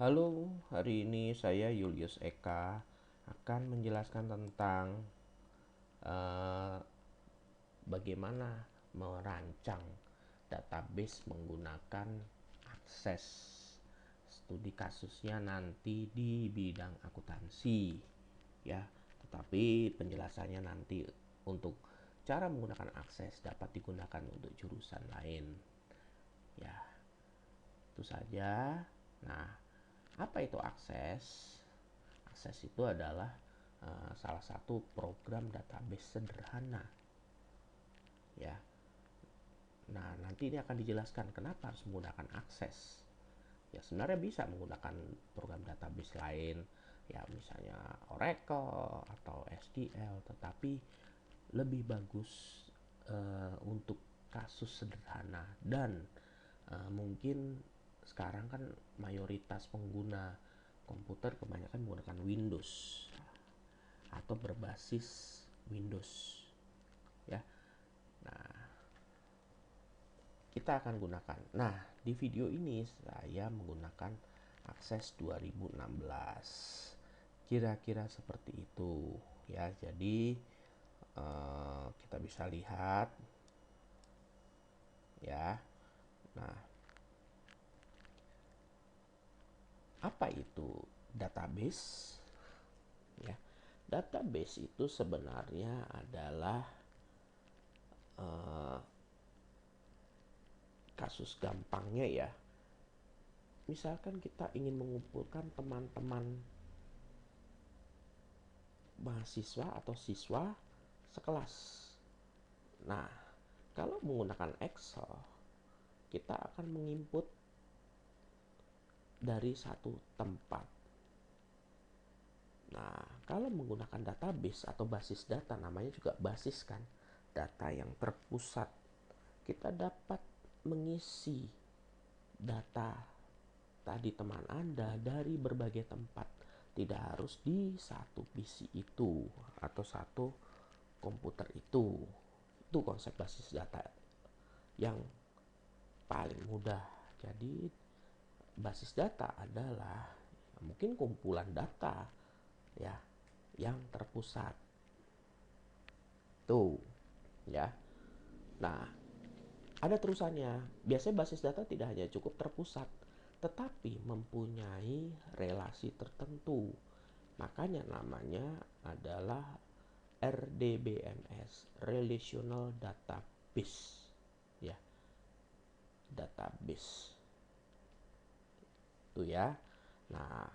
Halo, hari ini saya Julius Eka akan menjelaskan tentang eh, bagaimana merancang database menggunakan akses. Studi kasusnya nanti di bidang akuntansi, ya. Tetapi penjelasannya nanti untuk cara menggunakan akses dapat digunakan untuk jurusan lain, ya. Itu saja. Nah, apa itu akses? Akses itu adalah salah satu program database sederhana, ya. Nah, nanti ini akan dijelaskan kenapa harus menggunakan akses. Ya, sebenarnya bisa menggunakan program database lain, ya misalnya Oracle atau SQL, tetapi lebih bagus untuk kasus sederhana dan mungkin sekarang kan mayoritas pengguna komputer kebanyakan menggunakan Windows atau berbasis Windows, ya. Nah, kita akan gunakan. Nah, di video ini saya menggunakan Access 2016. Kira-kira seperti itu, ya. Jadi kita bisa lihat, ya. Nah, apa itu database? Ya, database itu sebenarnya adalah eh, kasus gampangnya, ya. Misalkan kita ingin mengumpulkan teman-teman mahasiswa atau siswa sekelas. Nah, kalau menggunakan Excel, kita akan menginput dari satu tempat. Nah, kalau menggunakan database atau basis data, namanya juga basis kan, data yang terpusat, kita dapat mengisi data tadi teman Anda dari berbagai tempat. Tidak harus di satu PC itu atau satu komputer itu. Itu konsep basis data yang paling mudah. Jadi basis data adalah mungkin kumpulan data, ya, yang terpusat. Tuh, ya. Nah, ada terusannya. Biasanya basis data tidak hanya cukup terpusat, tetapi mempunyai relasi tertentu. Makanya namanya adalah RDBMS, Relational Database, ya, database. Itu ya. Nah,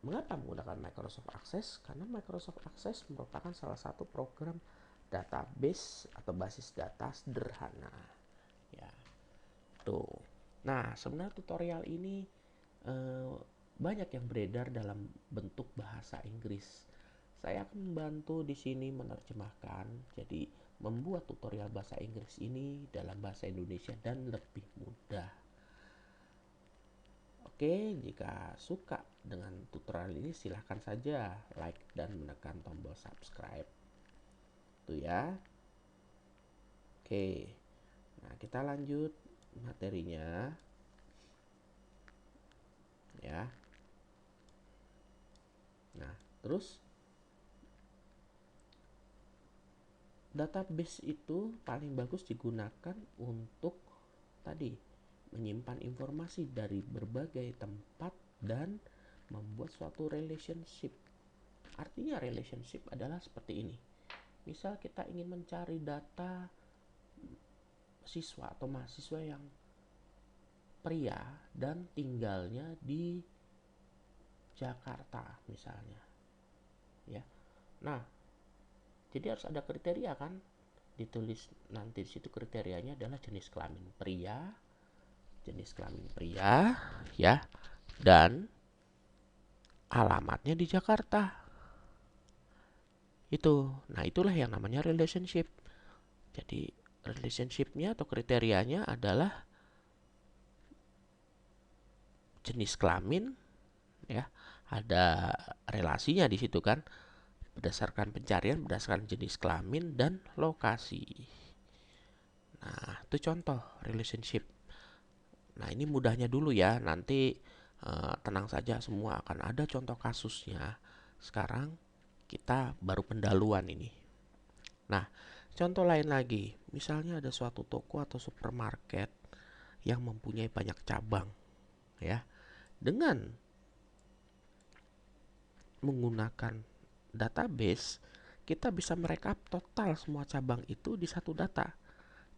mengapa menggunakan Microsoft Access? Karena Microsoft Access merupakan salah satu program database atau basis data sederhana, ya. Tuh. Nah, sebenarnya tutorial ini banyak yang beredar dalam bentuk bahasa Inggris. Saya akan membantu di sini menerjemahkan, jadi membuat tutorial bahasa Inggris ini dalam bahasa Indonesia dan lebih mudah. Oke, jika suka dengan tutorial ini silahkan saja like dan menekan tombol subscribe. Itu ya. Oke. Nah, kita lanjut materinya, ya. Nah, terus database itu paling bagus digunakan untuk tadi menyimpan informasi dari berbagai tempat dan membuat suatu relationship. Artinya relationship adalah seperti ini. Misal kita ingin mencari data siswa atau mahasiswa yang pria dan tinggalnya di Jakarta misalnya, ya. Nah, jadi harus ada kriteria kan, ditulis nanti di situ kriterianya adalah jenis kelamin pria, ya, dan alamatnya di Jakarta. Itu. Nah, itulah yang namanya relationship. Jadi relationshipnya atau kriterianya adalah jenis kelamin, ya. Ada relasinya di situ kan, berdasarkan pencarian berdasarkan jenis kelamin dan lokasi. Nah, itu contoh relationship. Nah, ini mudahnya dulu ya. Nanti tenang saja, semua akan ada contoh kasusnya. Sekarang kita baru pendahuluan ini. Nah, contoh lain lagi, misalnya ada suatu toko atau supermarket yang mempunyai banyak cabang, ya. Dengan menggunakan database, kita bisa merekap total semua cabang itu di satu data.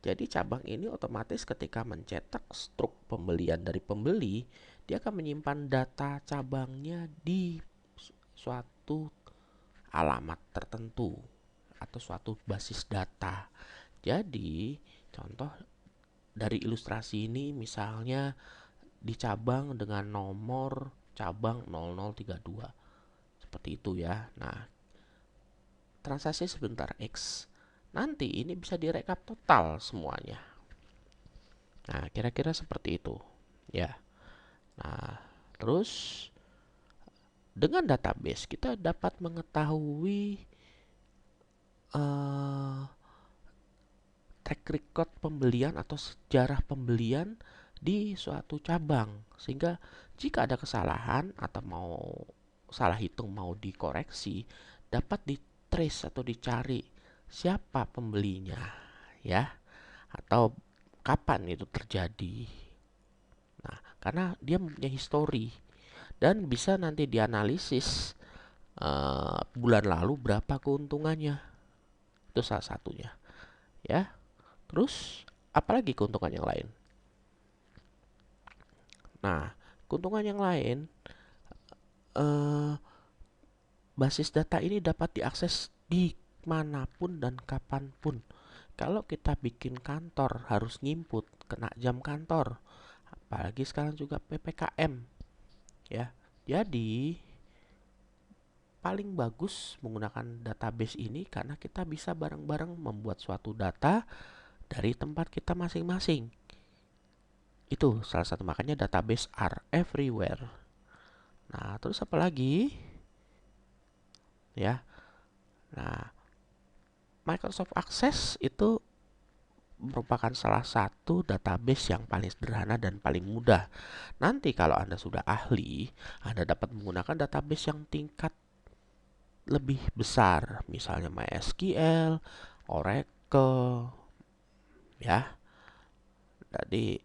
Jadi cabang ini otomatis ketika mencetak struk pembelian dari pembeli, dia akan menyimpan data cabangnya di suatu alamat tertentu atau suatu basis data. Jadi, contoh dari ilustrasi ini misalnya di cabang dengan nomor cabang 0032. Seperti itu ya. Nah, transaksi sebentar X. Nanti ini bisa direkap total semuanya. Nah, kira-kira seperti itu. Ya. Nah, terus dengan database kita dapat mengetahui track record pembelian atau sejarah pembelian di suatu cabang, sehingga jika ada kesalahan atau mau salah hitung mau dikoreksi, dapat di-trace atau dicari siapa pembelinya, ya, atau kapan itu terjadi. Nah, karena dia mempunyai histori dan bisa nanti dianalisis bulan lalu berapa keuntungannya. Itu salah satunya, ya. Terus apalagi keuntungan yang lain? Nah, keuntungan yang lain, eh, basis data ini dapat diakses di manapun dan kapanpun. Kalau kita bikin kantor harus nginput, kena jam kantor. Apalagi sekarang juga PPKM, ya. Jadi paling bagus menggunakan database ini karena kita bisa bareng-bareng membuat suatu data dari tempat kita masing-masing. Itu salah satu makanya database are everywhere. Nah, terus apa lagi? Ya. Nah, Microsoft Access itu merupakan salah satu database yang paling sederhana dan paling mudah. Nanti kalau Anda sudah ahli, Anda dapat menggunakan database yang tingkat lebih besar, misalnya MySQL, Oracle, ya. Jadi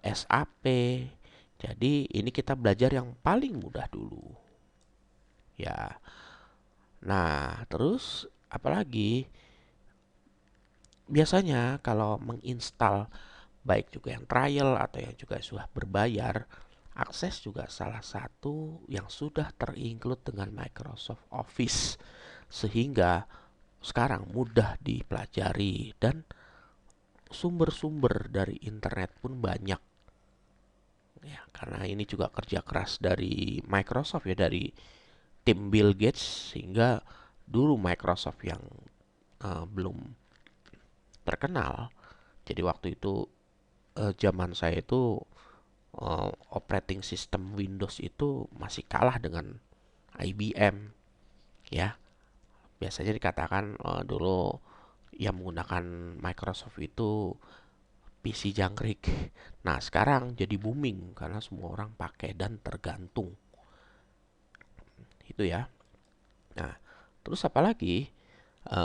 SAP. Jadi ini kita belajar yang paling mudah dulu. Ya. Nah, terus apalagi? Biasanya kalau menginstal baik juga yang trial atau yang juga sudah berbayar, akses juga salah satu yang sudah terinclude dengan Microsoft Office sehingga sekarang mudah dipelajari dan sumber-sumber dari internet pun banyak. Ya, karena ini juga kerja keras dari Microsoft ya, dari tim Bill Gates, sehingga dulu Microsoft yang belum terkenal. Jadi waktu itu zaman saya itu operating system Windows itu masih kalah dengan IBM, ya. Biasanya dikatakan dulu yang menggunakan Microsoft itu PC jangkrik. Nah, sekarang jadi booming karena semua orang pakai dan tergantung. Itu ya. Nah, terus apalagi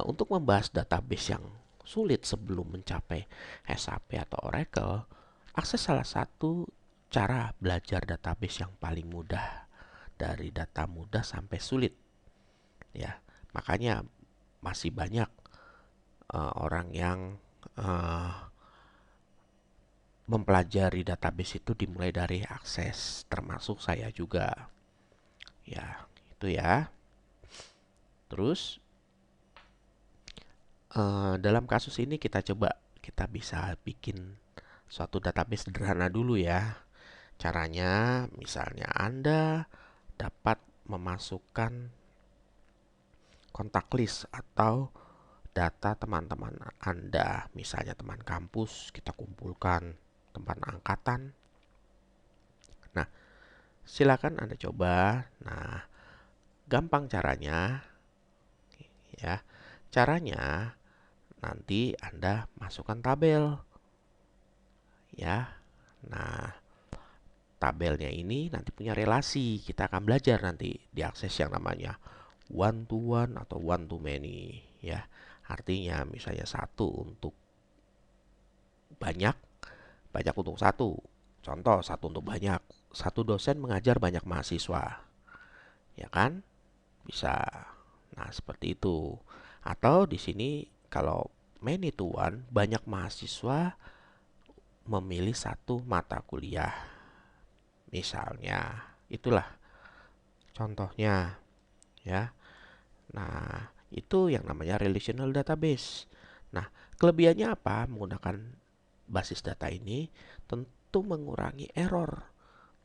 untuk membahas database yang sulit sebelum mencapai SAP atau Oracle, akses salah satu cara belajar database yang paling mudah, dari data mudah sampai sulit, ya. Makanya masih banyak orang yang mempelajari database itu dimulai dari akses, termasuk saya juga. Ya, itu ya. Terus dalam kasus ini kita bisa bikin suatu database sederhana dulu ya. Caranya misalnya Anda dapat memasukkan kontak list atau data teman-teman Anda, misalnya teman kampus, kita kumpulkan teman angkatan. Nah, silakan Anda coba. Nah, gampang caranya ya. Caranya nanti Anda masukkan tabel ya. Nah, tabelnya ini nanti punya relasi. Kita akan belajar nanti di akses yang namanya one to one atau one to many ya. Artinya misalnya satu untuk banyak, banyak untuk satu. Contoh satu untuk banyak. Satu dosen mengajar banyak mahasiswa. Ya kan? Bisa. Nah, seperti itu. Atau di sini kalau many to one, banyak mahasiswa memilih satu mata kuliah. Misalnya, itulah contohnya ya. Nah, itu yang namanya relational database. Nah, kelebihannya apa menggunakan basis data ini? Tentu mengurangi error.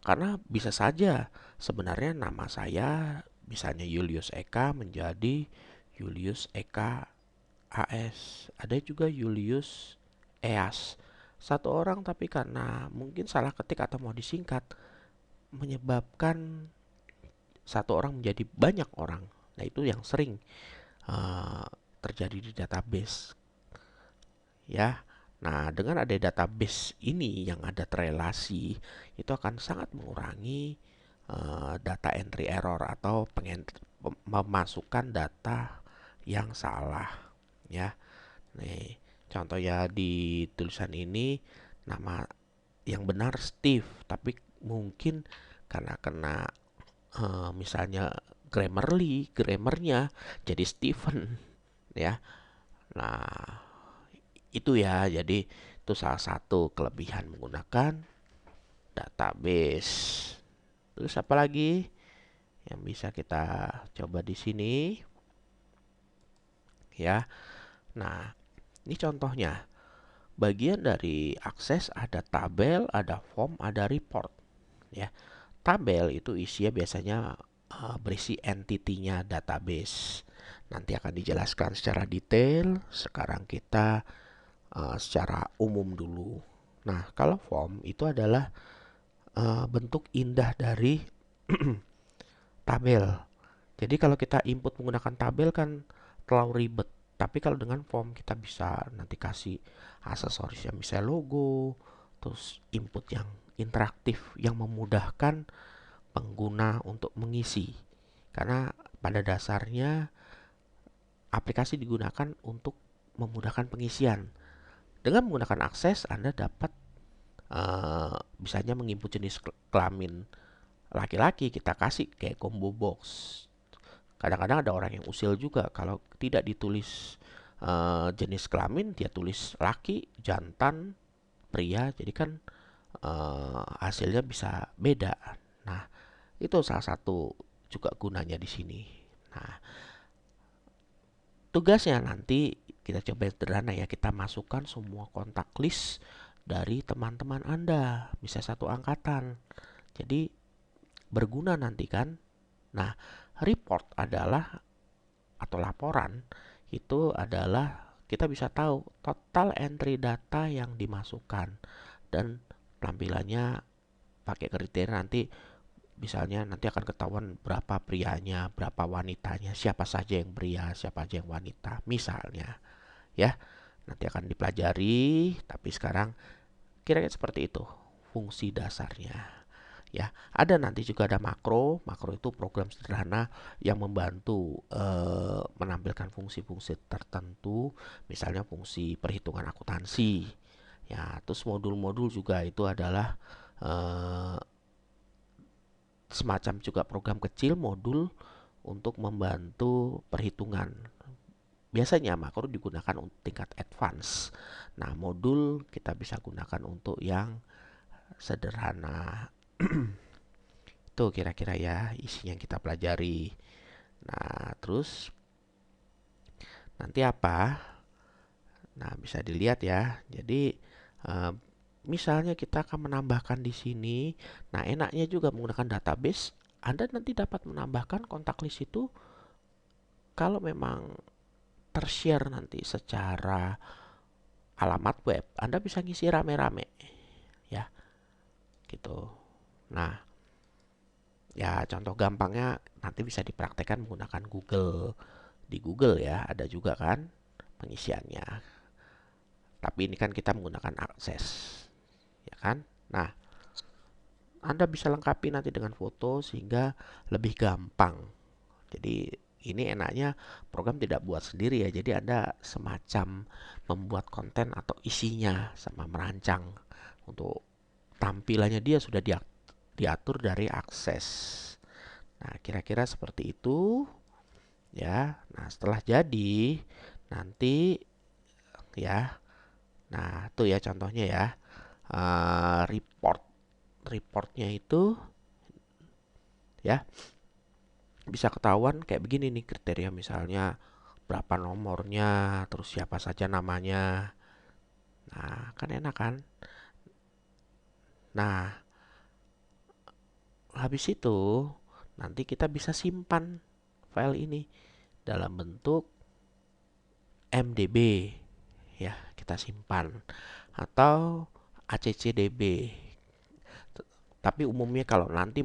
Karena bisa saja sebenarnya nama saya misalnya Julius Eka menjadi Julius Eka AS. Ada juga Julius EAS. Satu orang tapi karena mungkin salah ketik atau mau disingkat menyebabkan satu orang menjadi banyak orang. Nah, itu yang sering uh, terjadi di database ya. Nah, dengan ada database ini yang ada relasi, itu akan sangat mengurangi data entry error atau memasukkan data yang salah ya. Nih, contoh ya di tulisan ini nama yang benar Steve, tapi mungkin karena kena misalnya grammarnya jadi Stephen ya. Nah, itu ya. Jadi itu salah satu kelebihan menggunakan database. Terus apa lagi yang bisa kita coba di sini? Ya. Nah, ini contohnya. Bagian dari akses ada tabel, ada form, ada report. Ya. Tabel itu isinya biasanya berisi entity-nya database. Nanti akan dijelaskan secara detail. Sekarang kita secara umum dulu. Nah, kalau form itu adalah bentuk indah dari tabel. Jadi kalau kita input menggunakan tabel kan terlalu ribet. Tapi kalau dengan form kita bisa nanti kasih aksesoris yang bisa logo, terus input yang interaktif yang memudahkan pengguna untuk mengisi. Karena pada dasarnya aplikasi digunakan untuk memudahkan pengisian. Dengan menggunakan akses, Anda dapat misalnya menginput jenis kelamin laki-laki, kita kasih kayak combo box. Kadang-kadang ada orang yang usil juga, kalau tidak ditulis jenis kelamin, dia tulis laki, jantan, pria, jadi kan hasilnya bisa beda. Nah, itu salah satu juga gunanya di sini. Nah, tugasnya nanti kita coba sederhana ya, kita masukkan semua kontak list dari teman-teman Anda, bisa satu angkatan. Jadi berguna nanti kan. Nah, report adalah atau laporan itu adalah kita bisa tahu total entry data yang dimasukkan dan tampilannya pakai kriteria nanti. Misalnya nanti akan ketahuan berapa prianya, berapa wanitanya, siapa saja yang pria, siapa saja yang wanita, misalnya. Ya, nanti akan dipelajari, tapi sekarang kira-kira seperti itu fungsi dasarnya. Ya, ada nanti juga ada makro. Makro itu program sederhana yang membantu menampilkan fungsi-fungsi tertentu, misalnya fungsi perhitungan akuntansi. Ya, terus modul-modul juga itu adalah semacam juga program kecil modul untuk membantu perhitungan. Biasanya makro digunakan untuk tingkat advance. Nah, modul kita bisa gunakan untuk yang sederhana. Itu kira-kira ya isinya yang kita pelajari. Nah, terus nanti apa? Nah, bisa dilihat ya. Jadi misalnya kita akan menambahkan di sini. Nah, enaknya juga menggunakan database. Anda nanti dapat menambahkan kontak list itu kalau memang tershare nanti secara alamat web. Anda bisa ngisi rame-rame ya. Gitu. Nah, ya contoh gampangnya nanti bisa dipraktekkan menggunakan Google. Di Google ya, ada juga kan pengisiannya. Tapi ini kan kita menggunakan akses. Ya kan? Nah, Anda bisa lengkapi nanti dengan foto sehingga lebih gampang. Jadi ini enaknya program tidak buat sendiri ya. Jadi Anda semacam membuat konten atau isinya sama merancang. Untuk tampilannya dia sudah diatur dari akses. Nah, kira-kira seperti itu ya. Nah, setelah jadi nanti ya. Nah, itu ya contohnya ya. Reportnya itu ya bisa ketahuan kayak begini nih kriteria, misalnya berapa nomornya, terus siapa saja namanya. Nah, kan enak kan? Nah, habis itu nanti kita bisa simpan file ini dalam bentuk MDB ya, kita simpan atau ACCDB. Tapi umumnya kalau nanti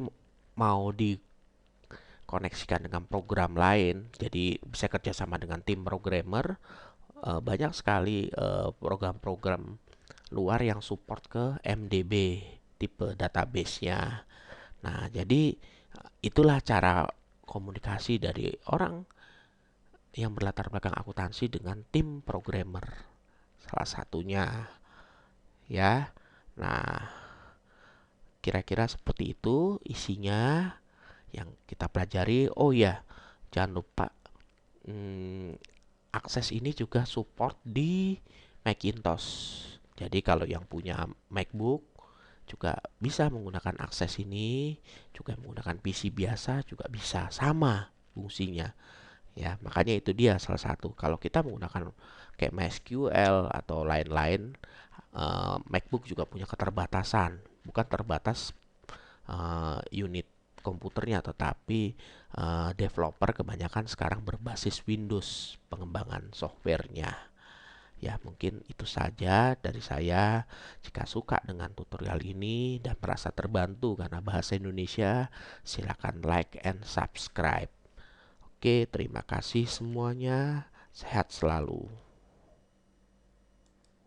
mau dikoneksikan dengan program lain, jadi bisa kerjasama dengan tim programmer, banyak sekali program-program luar yang support ke MDB tipe database-nya. Nah, jadi itulah cara komunikasi dari orang yang berlatar belakang akuntansi dengan tim programmer. Salah satunya ya. Nah, kira-kira seperti itu isinya yang kita pelajari. Oh ya, jangan lupa akses ini juga support di Macintosh. Jadi kalau yang punya MacBook juga bisa menggunakan akses ini, juga menggunakan PC biasa juga bisa, sama fungsinya. Ya, makanya itu dia salah satu. Kalau kita menggunakan kayak MySQL atau lain-lain, MacBook juga punya keterbatasan. Bukan terbatas unit komputernya, tetapi developer kebanyakan sekarang berbasis Windows pengembangan softwarenya. Ya, mungkin itu saja dari saya. Jika suka dengan tutorial ini dan merasa terbantu karena bahasa Indonesia, silakan like and subscribe. Oke, terima kasih semuanya. Sehat selalu.